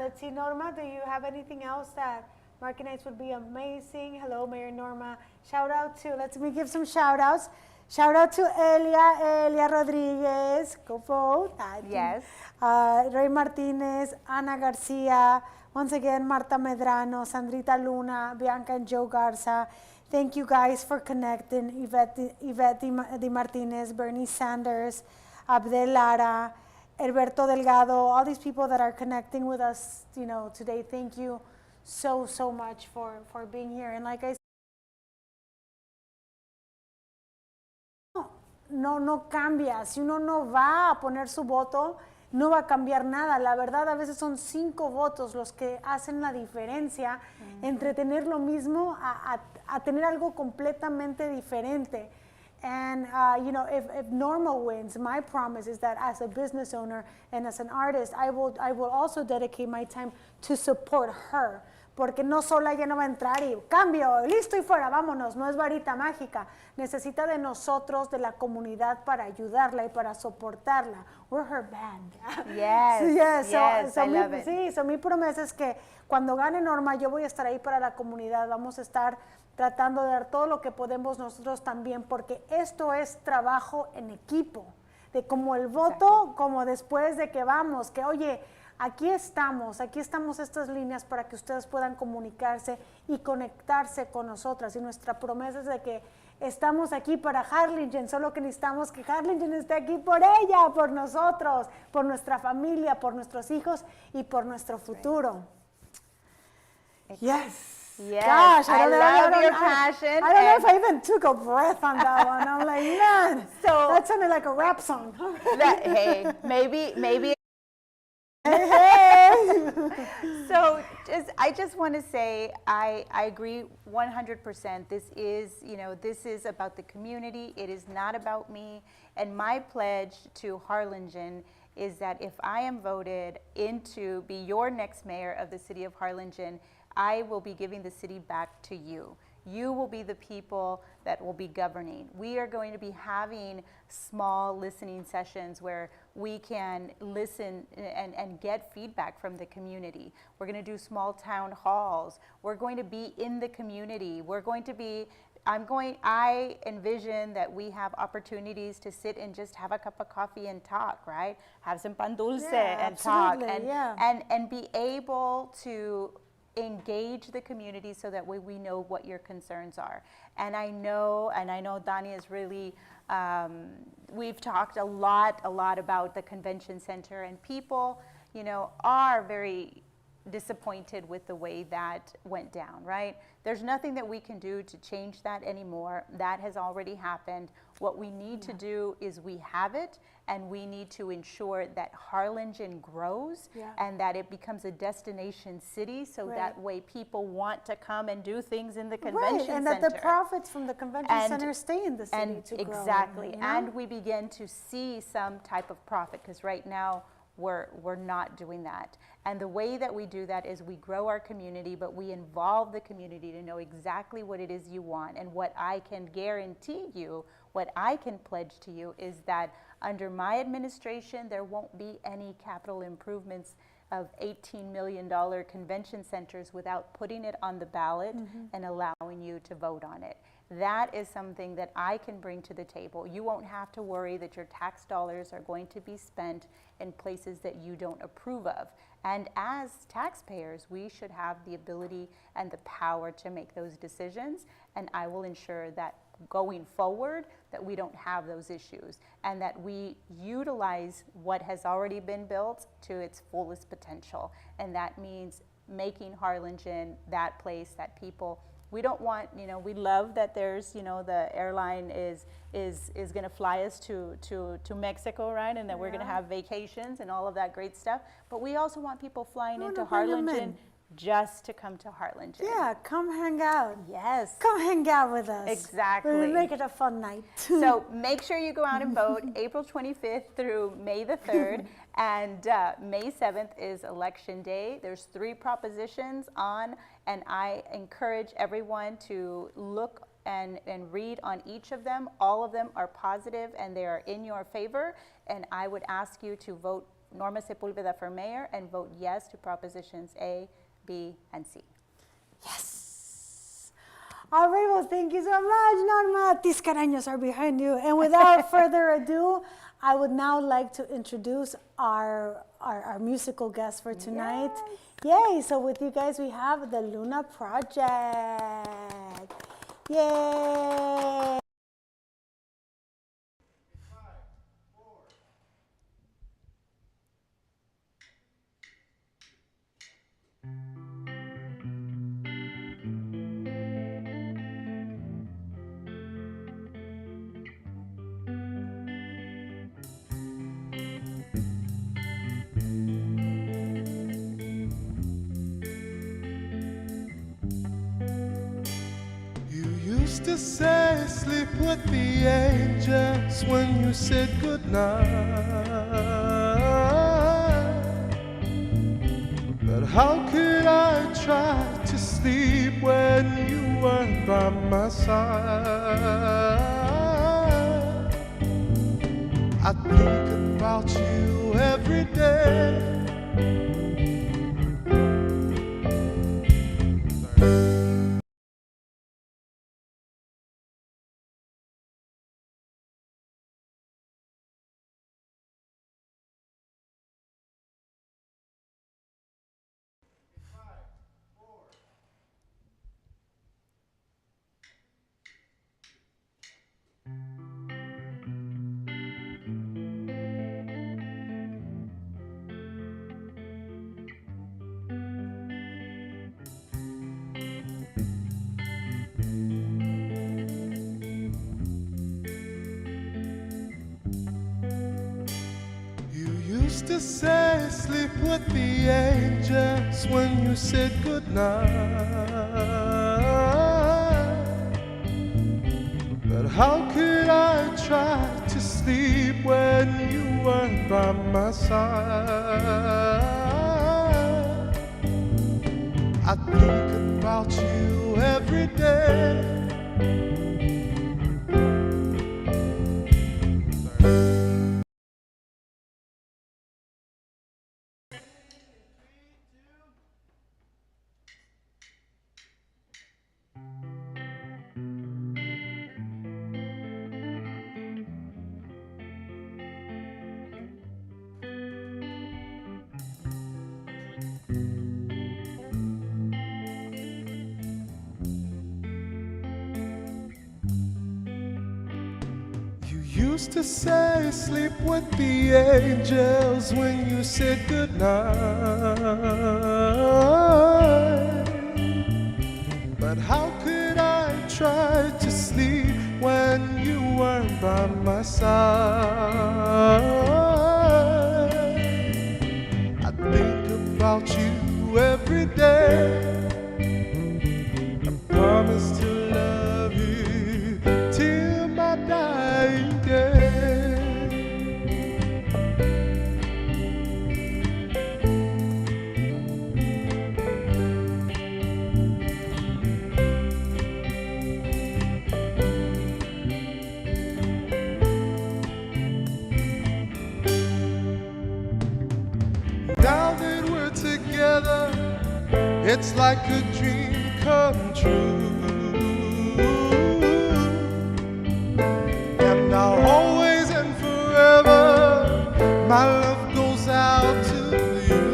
Speaker 1: Let's see, Norma, do you have anything else that Marquinites would be amazing? Hello, Mayor Norma. Shout out to, let me give some shout outs. Shout out to Elia Rodriguez, go vote.
Speaker 2: Yes.
Speaker 1: Ray Martinez, Ana Garcia, once again, Marta Medrano, Sandrita Luna, Bianca and Joe Garza. Thank you guys for connecting. Yvette Di Martinez, Bernie Sanders, Abdel Lara, Alberto Delgado, all these people that are connecting with us, you know, today. Thank you so much for being here. And like I said, no cambia. Si uno no va a poner su voto, no va a cambiar nada. La verdad, a veces son 5 votos los que hacen la diferencia entre tener lo mismo a tener algo completamente diferente. And you know, if Norma wins, my promise is that as a business owner and as an artist, I will also dedicate my time to support her. Porque no sola ella no va a entrar y cambio, listo y fuera, vámonos, no es varita mágica. Necesita de nosotros, de la comunidad, para ayudarla y para soportarla. We're her band.
Speaker 2: Yes, yes, I love it.
Speaker 1: Sí, mi promesa es que cuando gane Norma, yo voy a estar ahí para la comunidad. Vamos a estar tratando de dar todo lo que podemos nosotros también, porque esto es trabajo en equipo. De como el voto, como después de que vamos, que oye, aquí estamos estas líneas para que ustedes puedan comunicarse y conectarse con nosotras. Y nuestra promesa es de que estamos aquí para Harlingen, solo que necesitamos que Harlingen esté aquí por ella, por nosotros, por nuestra familia, por nuestros hijos y por nuestro futuro. Yes.
Speaker 2: Yes,
Speaker 1: Gosh,
Speaker 2: I love your passion.
Speaker 1: I don't know if I even took a breath on that one. I'm like, man,
Speaker 2: So
Speaker 1: that sounded like a rap song.
Speaker 2: hey, maybe.
Speaker 1: Hey.
Speaker 2: So I just want to say I agree 100%. This is about the community. It is not about me. And my pledge to Harlingen is that if I am voted in to be your next mayor of the city of Harlingen, I will be giving the city back to you. You will be the people that will be governing. We are going to be having small listening sessions where we can listen and get feedback from the community. We're going to do small town halls. We're going to be in the community. I envision that we have opportunities to sit and just have a cup of coffee and talk, right? Have some pan dulce and talk and be able to engage the community so that way we know what your concerns are. And I know Dani is really, we've talked a lot about the convention center, and people, are very disappointed with the way that went down, right? There's nothing that we can do to change that anymore. That has already happened. What we need to do is we have it, and we need to ensure that Harlingen grows and that it becomes a destination city, so that way people want to come and do things in the convention center.
Speaker 1: And that the profits from the convention center stay in the city to grow.
Speaker 2: Exactly,
Speaker 1: you know?
Speaker 2: and we begin to see some type of profit, because right now we're not doing that. And the way that we do that is we grow our community, but we involve the community to know exactly what it is you want. And what I can guarantee you, what I can pledge to you, is that under my administration, there won't be any capital improvements of $18 million convention centers without putting it on the ballot and allowing you to vote on it. That is something that I can bring to the table. You won't have to worry that your tax dollars are going to be spent in places that you don't approve of. And as taxpayers, we should have the ability and the power to make those decisions. And I will ensure that going forward, that we don't have those issues, and that we utilize what has already been built to its fullest potential. And that means making Harlingen that place that people, we don't want, you know, we love that there's, you know, the airline is going to fly us to Mexico, right? And that we're going to have vacations and all of that great stuff. But we also want people flying into Harlingen just to come to Harlingen.
Speaker 1: Yeah, come hang out.
Speaker 2: Yes.
Speaker 1: Come hang out with us.
Speaker 2: Exactly.
Speaker 1: We'll make it a fun night.
Speaker 2: So make sure you go out and vote April 25th through May the 3rd. And May 7th is election day. There's 3 propositions on, and I encourage everyone to look and read on each of them. All of them are positive and they are in your favor. And I would ask you to vote Norma Sepulveda for mayor and vote yes to propositions A, B, and C.
Speaker 1: Yes. All right, well, thank you so much, Norma. These caraños are behind you. And without further ado, I would now like to introduce our musical guest for tonight. Yes. Yay, so with you guys, we have the Luna Project. Yay.
Speaker 3: Used to say sleep with the angels when you said goodnight, but how could I try to sleep when you weren't by my side? I think about you every day. Used to say sleep with the angels when you said goodnight, but how could I try to sleep when you weren't by my side? I think about you every day. Used to say sleep with the angels when you said goodnight, by my side. I think about you every day. I promise to love you till my dying day. Now that we're together, it's like a dream come true. And now always and forever, my love goes out to you.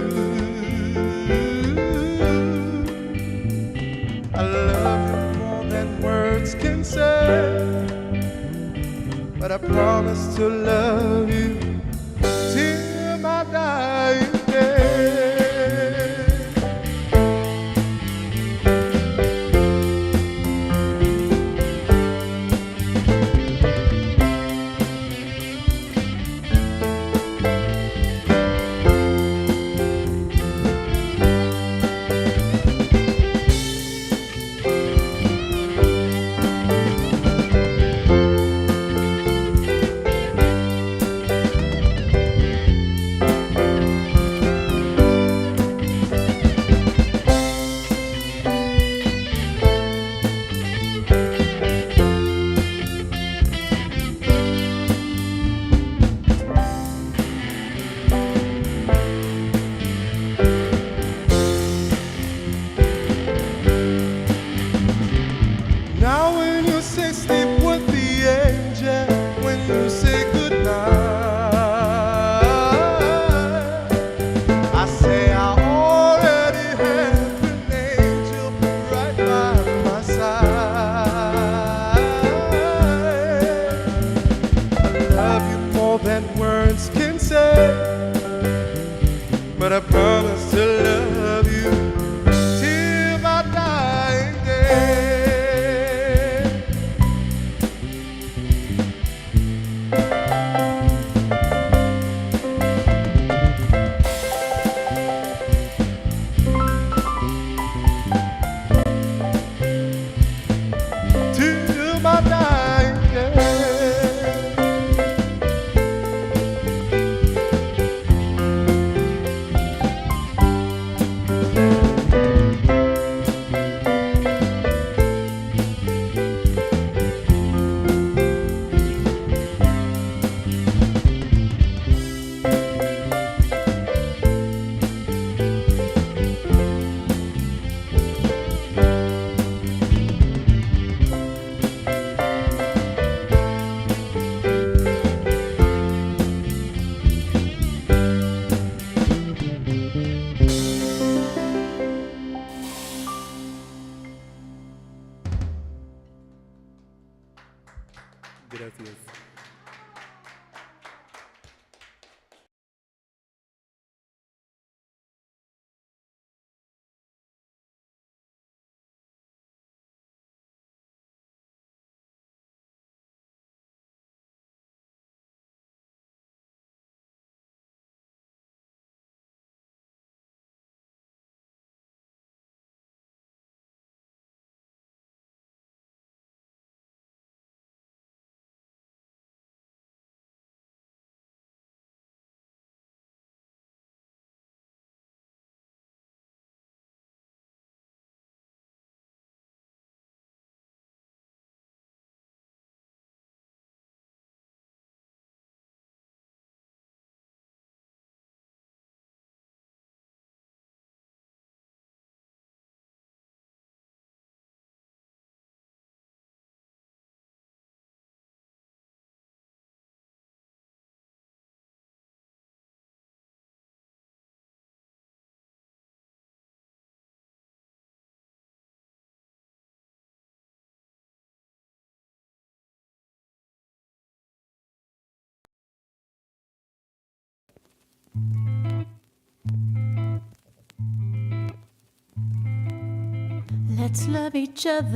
Speaker 3: I love you more than words can say, but I promise to love you till my dying day. Now when you say sleep with the angel, when you say goodnight, I say I already have an angel right by my side. I love you more than words can say, but I promise to love you till my dying day. Till my dying day. Gracias.
Speaker 1: Let's love each other.